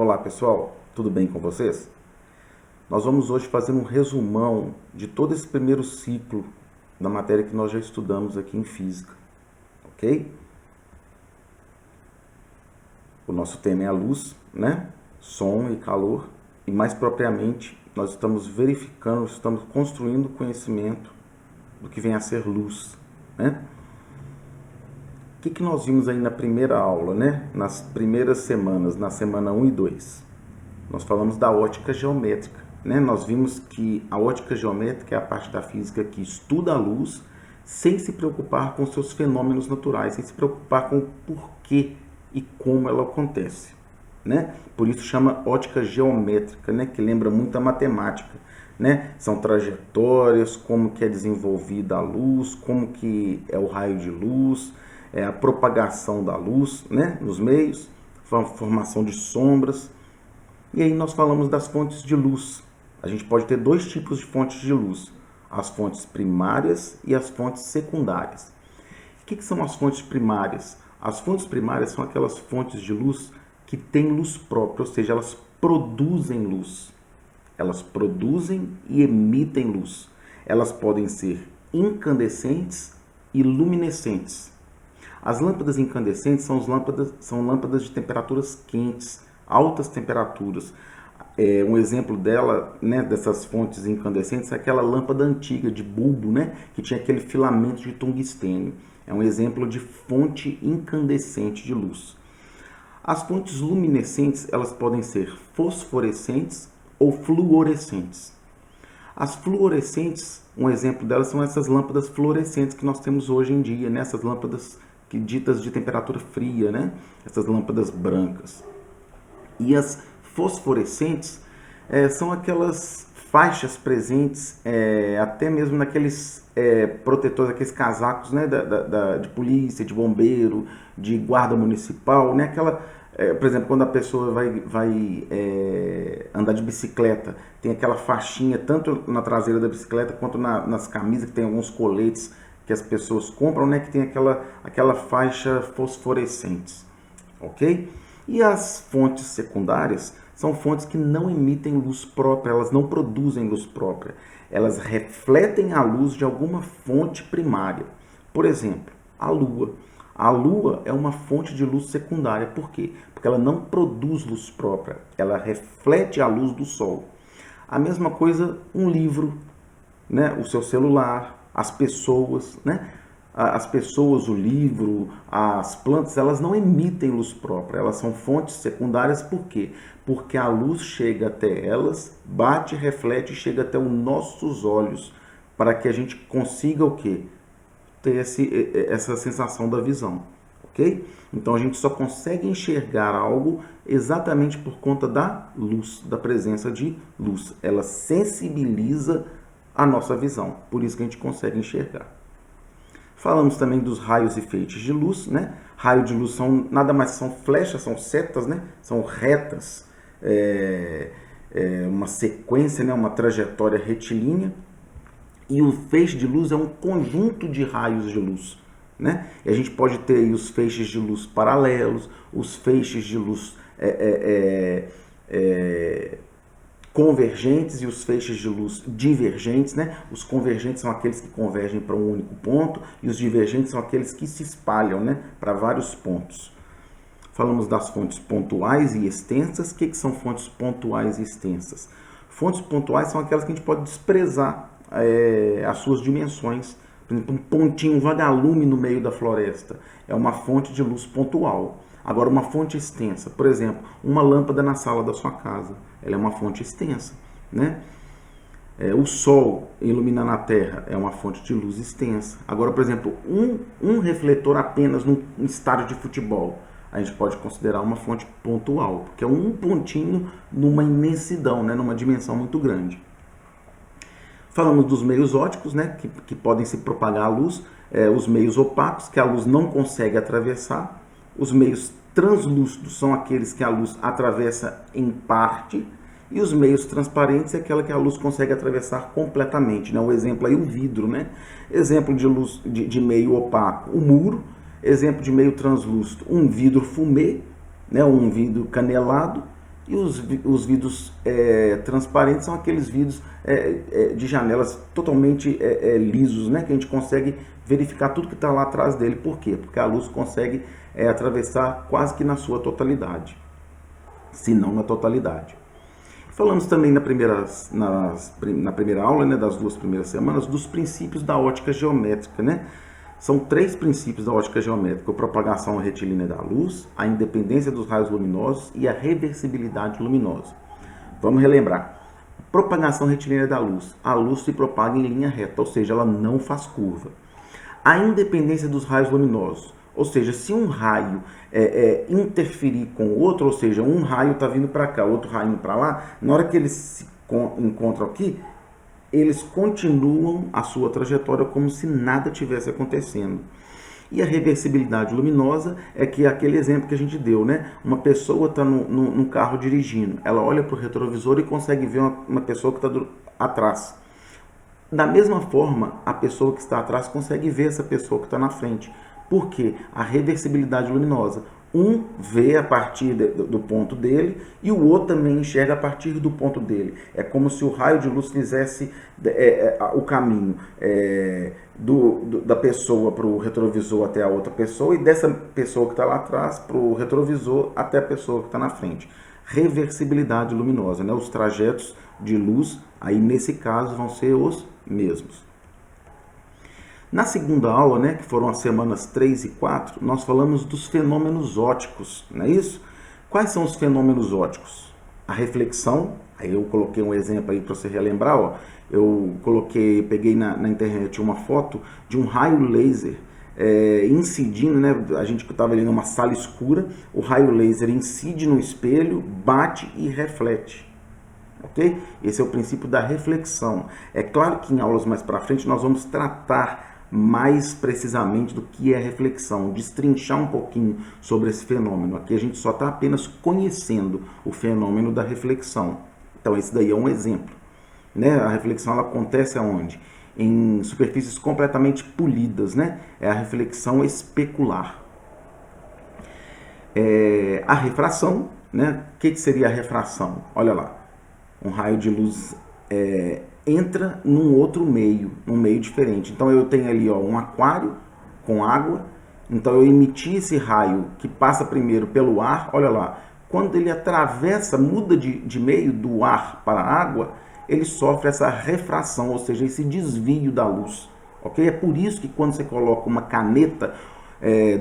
Olá pessoal, tudo bem com vocês? Nós vamos hoje fazer um resumão de todo esse primeiro ciclo da matéria que nós já estudamos aqui em Física, ok? O nosso tema é a luz, né? Som e calor, e mais propriamente nós estamos verificando, estamos construindo conhecimento do que vem a ser luz, né? O que nós vimos aí na primeira aula, né? Nas primeiras semanas, na semana 1 e 2? Nós falamos da ótica geométrica, né? Nós vimos que a ótica geométrica é a parte da física que estuda a luz sem se preocupar com seus fenômenos naturais, sem se preocupar com o porquê e como ela acontece, né? Por isso chama ótica geométrica, né? Que lembra muito a matemática, né? São trajetórias, como que é desenvolvida a luz, como que é o raio de luz, a propagação da luz, né, nos meios, formação de sombras. E aí nós falamos das fontes de luz. A gente pode ter dois tipos de fontes de luz, as fontes primárias e as fontes secundárias. O que são as fontes primárias? As fontes primárias são aquelas fontes de luz que têm luz própria, ou seja, elas produzem luz. Elas produzem e emitem luz. Elas podem ser incandescentes e luminescentes. As lâmpadas incandescentes são lâmpadas de temperaturas quentes, altas temperaturas. Um exemplo dela, né, dessas fontes incandescentes é aquela lâmpada antiga de bulbo, né, que tinha aquele filamento de tungstênio. É um exemplo de fonte incandescente de luz. As fontes luminescentes, elas podem ser fosforescentes ou fluorescentes. As fluorescentes, um exemplo delas são essas lâmpadas fluorescentes que nós temos hoje em dia, né, essas lâmpadas ditas de temperatura fria, né? Essas lâmpadas brancas. E as fosforescentes são aquelas faixas presentes até mesmo naqueles protetores, aqueles casacos, né? De polícia, de bombeiro, de guarda municipal, né? Por exemplo, quando a pessoa vai andar de bicicleta, tem aquela faixinha tanto na traseira da bicicleta quanto nas camisas, que tem alguns coletes que as pessoas compram, né, que tem aquela faixa fosforescente, ok? E as fontes secundárias são fontes que não emitem luz própria, elas não produzem luz própria, elas refletem a luz de alguma fonte primária. Por exemplo, a Lua. A Lua é uma fonte de luz secundária, por quê? Porque ela não produz luz própria, ela reflete a luz do Sol. A mesma coisa um livro, né, o seu celular, as pessoas, né? As pessoas, o livro, as plantas, elas não emitem luz própria, elas são fontes secundárias, por quê? Porque a luz chega até elas, bate, reflete e chega até os nossos olhos, para que a gente consiga o quê? Ter essa sensação da visão, ok? Então a gente só consegue enxergar algo exatamente por conta da luz, da presença de luz. Ela sensibiliza a nossa visão, por isso que a gente consegue enxergar. Falamos também dos raios e feixes de luz, né? Raio de luz nada mais são flechas, são setas, né? São retas, uma sequência, né? Uma trajetória retilínea. E o feixe de luz é um conjunto de raios de luz, né? E a gente pode ter aí os feixes de luz paralelos, os feixes de luz convergentes e os feixes de luz divergentes, né? Os convergentes são aqueles que convergem para um único ponto e os divergentes são aqueles que se espalham, né, para vários pontos. Falamos das fontes pontuais e extensas. O que são fontes pontuais e extensas? Fontes pontuais são aquelas que a gente pode desprezar as suas dimensões. Por exemplo, um pontinho, um vagalume no meio da floresta é uma fonte de luz pontual. Agora, uma fonte extensa, por exemplo, uma lâmpada na sala da sua casa, ela é uma fonte extensa, né? O Sol iluminando a Terra é uma fonte de luz extensa. Agora, por exemplo, um refletor apenas num estádio de futebol, a gente pode considerar uma fonte pontual, porque é um pontinho numa imensidão, né? Numa dimensão muito grande. Falamos dos meios ópticos, né? Que podem se propagar a luz, os meios opacos, que a luz não consegue atravessar. Os meios translúcidos são aqueles que a luz atravessa em parte, e os meios transparentes é aquela que a luz consegue atravessar completamente, né? O exemplo aí, o vidro, né? Exemplo de luz de meio opaco, o muro. Exemplo de meio translúcido, um vidro fumê, né? Um vidro canelado. E os vidros transparentes são aqueles vidros de janelas totalmente lisos, né? Que a gente consegue verificar tudo que está lá atrás dele. Por quê? Porque a luz consegue atravessar quase que na sua totalidade, se não na totalidade. Falamos também na primeira aula, né, das 2 primeiras semanas, dos princípios da ótica geométrica, né? São 3 princípios da ótica geométrica: a propagação retilínea da luz, a independência dos raios luminosos e a reversibilidade luminosa. Vamos relembrar. Propagação retilínea da luz. A luz se propaga em linha reta, ou seja, ela não faz curva. A independência dos raios luminosos. Ou seja, se um raio interferir com o outro, ou seja, um raio está vindo para cá, outro raio indo para lá, na hora que eles se encontram aqui, eles continuam a sua trajetória como se nada tivesse acontecendo. E a reversibilidade luminosa é que é aquele exemplo que a gente deu, né? Uma pessoa está num carro dirigindo, ela olha para o retrovisor e consegue ver uma pessoa que está atrás. Da mesma forma, a pessoa que está atrás consegue ver essa pessoa que está na frente. Por quê? A reversibilidade luminosa. Um vê a partir do ponto dele e o outro também enxerga a partir do ponto dele. É como se o raio de luz fizesse o caminho da pessoa para o retrovisor até a outra pessoa e dessa pessoa que está lá atrás para o retrovisor até a pessoa que está na frente. Reversibilidade luminosa, né? Os trajetos de luz, aí nesse caso, vão ser os mesmos. Na segunda aula, né, que foram as semanas 3 e 4, nós falamos dos fenômenos ópticos, não é isso? Quais são os fenômenos ópticos? A reflexão, aí eu coloquei um exemplo aí para você relembrar, ó. Eu peguei na internet uma foto de um raio laser incidindo, né? A gente estava ali numa sala escura, o raio laser incide no espelho, bate e reflete. Ok? Esse é o princípio da reflexão. É claro que em aulas mais para frente nós vamos tratar mais precisamente do que é reflexão, destrinchar um pouquinho sobre esse fenômeno. Aqui a gente só está apenas conhecendo o fenômeno da reflexão. Então esse daí é um exemplo, né? A reflexão ela acontece aonde? Em superfícies completamente polidas, né? É a reflexão especular. A refração, né? O que seria a refração? Olha lá, um raio de luz entra num outro meio, num meio diferente. Então eu tenho ali, ó, um aquário com água, então eu emiti esse raio que passa primeiro pelo ar, olha lá, quando ele atravessa, muda de meio do ar para a água, ele sofre essa refração, ou seja, esse desvio da luz, ok? É por isso que quando você coloca uma caneta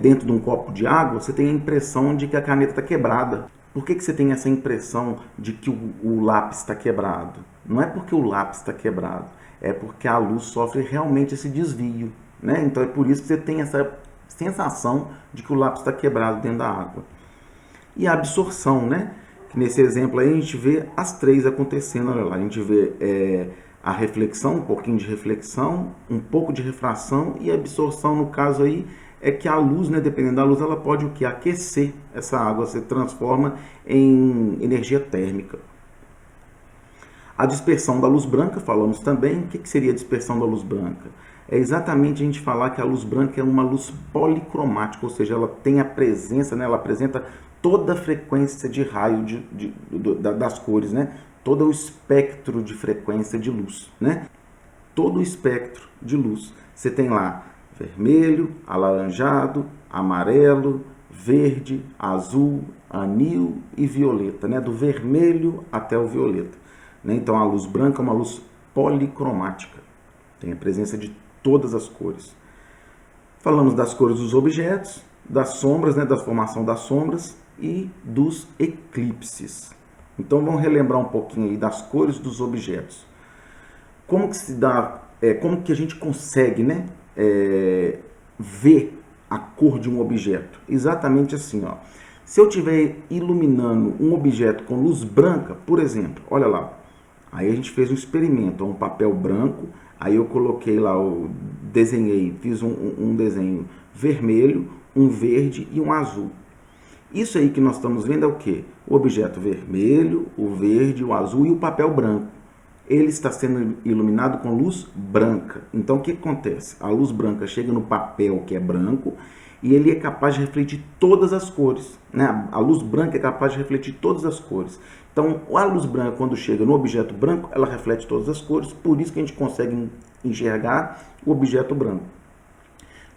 dentro de um copo de água, você tem a impressão de que a caneta está quebrada. Por que você tem essa impressão de que o lápis está quebrado? Não é porque o lápis está quebrado, é porque a luz sofre realmente esse desvio, né? Então é por isso que você tem essa sensação de que o lápis está quebrado dentro da água. E a absorção, né? Que nesse exemplo aí a gente vê as 3 acontecendo, olha lá, a gente vê a reflexão, um pouquinho de reflexão, um pouco de refração e a absorção, no caso aí, é que a luz, né, dependendo da luz, ela pode o quê? Aquecer essa água, se transforma em energia térmica. A dispersão da luz branca, falamos também. O que seria a dispersão da luz branca? É exatamente a gente falar que a luz branca é uma luz policromática, ou seja, ela tem a presença, né, ela apresenta toda a frequência de raio das cores, né? Todo o espectro de frequência de luz, né? Todo o espectro de luz. Você tem lá vermelho, alaranjado, amarelo, verde, azul, anil e violeta, né? Do vermelho até o violeta, né? Então a luz branca é uma luz policromática, tem a presença de todas as cores. Falamos das cores dos objetos, das sombras, né? Da formação das sombras e dos eclipses. Então vamos relembrar um pouquinho aí das cores dos objetos. Como que se dá, como que a gente consegue, né? Ver a cor de um objeto? Exatamente assim, ó. Se eu estiver iluminando um objeto com luz branca, por exemplo, olha lá, aí a gente fez um experimento, um papel branco, aí eu coloquei lá, eu desenhei, fiz um desenho vermelho, um verde e um azul. Isso aí que nós estamos vendo é o quê? O objeto vermelho, o verde, o azul e o papel branco. ele está sendo iluminado com luz branca. Então o que acontece? A luz branca chega no papel que é branco e ele é capaz de refletir todas as cores, né? A luz branca é capaz de refletir todas as cores. Então a luz branca, quando chega no objeto branco, ela reflete todas as cores, por isso que a gente consegue enxergar o objeto branco.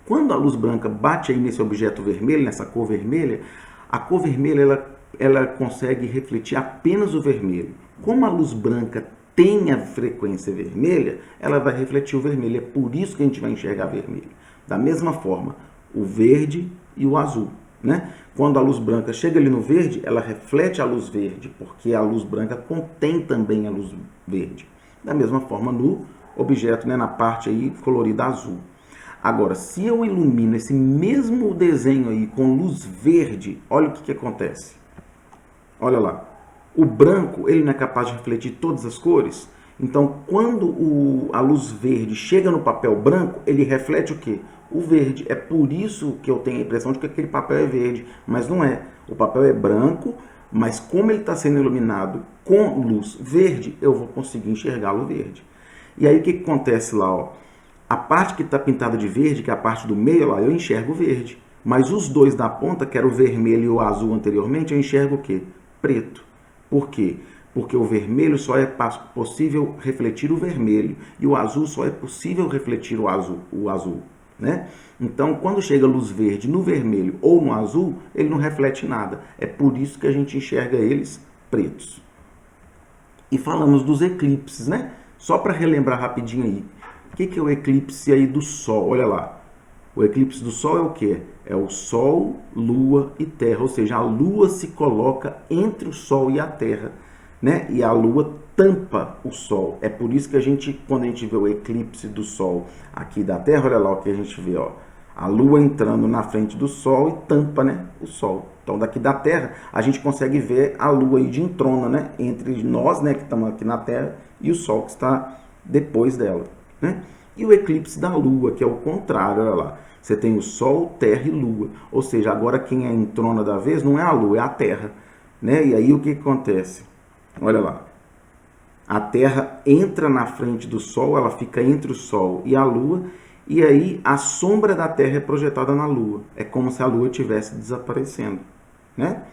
Quando a luz branca bate aí nesse objeto vermelho, nessa cor vermelha, a cor vermelha ela consegue refletir apenas o vermelho. Como a luz branca tem a frequência vermelha, ela vai refletir o vermelho. É por isso que a gente vai enxergar vermelho. Da mesma forma, o verde e o azul, né? Quando a luz branca chega ali no verde, ela reflete a luz verde, porque a luz branca contém também a luz verde. Da mesma forma no objeto, né, na parte aí colorida azul. Agora, se eu ilumino esse mesmo desenho aí com luz verde, olha o que acontece. Olha lá. O branco, ele não é capaz de refletir todas as cores? Então, quando a luz verde chega no papel branco, ele reflete o quê? O verde. É por isso que eu tenho a impressão de que aquele papel é verde, mas não é. O papel é branco, mas como ele está sendo iluminado com luz verde, eu vou conseguir enxergá-lo verde. E aí o que acontece lá, ó? A parte que está pintada de verde, que é a parte do meio, lá, eu enxergo verde. Mas os dois da ponta, que era o vermelho e o azul anteriormente, eu enxergo o quê? Preto. Por quê? Porque o vermelho só é possível refletir o vermelho e o azul só é possível refletir o azul, né? Então, quando chega luz verde no vermelho ou no azul, ele não reflete nada. É por isso que a gente enxerga eles pretos. E falamos dos eclipses, né? Só para relembrar rapidinho aí. O que é o eclipse aí do Sol? Olha lá. O eclipse do Sol é o quê? É o Sol, Lua e Terra. Ou seja, a Lua se coloca entre o Sol e a Terra, né? E a Lua tampa o Sol. É por isso que a gente, quando a gente vê o eclipse do Sol aqui da Terra, olha lá o que a gente vê, ó. A Lua entrando na frente do Sol e tampa, né, o Sol. Então, daqui da Terra, a gente consegue ver a Lua aí de entrona, né, entre nós, né, que estamos aqui na Terra, e o Sol que está depois dela, né? E o eclipse da Lua, que é o contrário, olha lá. Você tem o Sol, Terra e Lua. Ou seja, agora quem é entrona da vez não é a Lua, é a Terra, né? E aí o que acontece? Olha lá. A Terra entra na frente do Sol, ela fica entre o Sol e a Lua, e aí a sombra da Terra é projetada na Lua. É como se a Lua estivesse desaparecendo, né?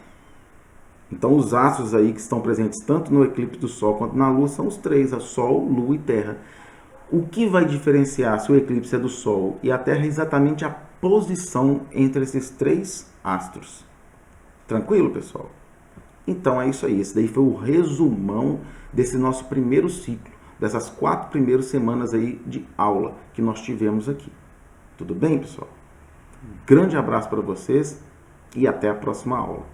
Então os astros aí que estão presentes tanto no eclipse do Sol quanto na Lua são os três, a Sol, Lua e Terra. O que vai diferenciar se o eclipse é do Sol e a Terra é exatamente a posição entre esses três astros. Tranquilo, pessoal? Então é isso aí. Esse daí foi o resumão desse nosso primeiro ciclo, dessas 4 primeiras semanas aí de aula que nós tivemos aqui. Tudo bem, pessoal? Grande abraço para vocês e até a próxima aula.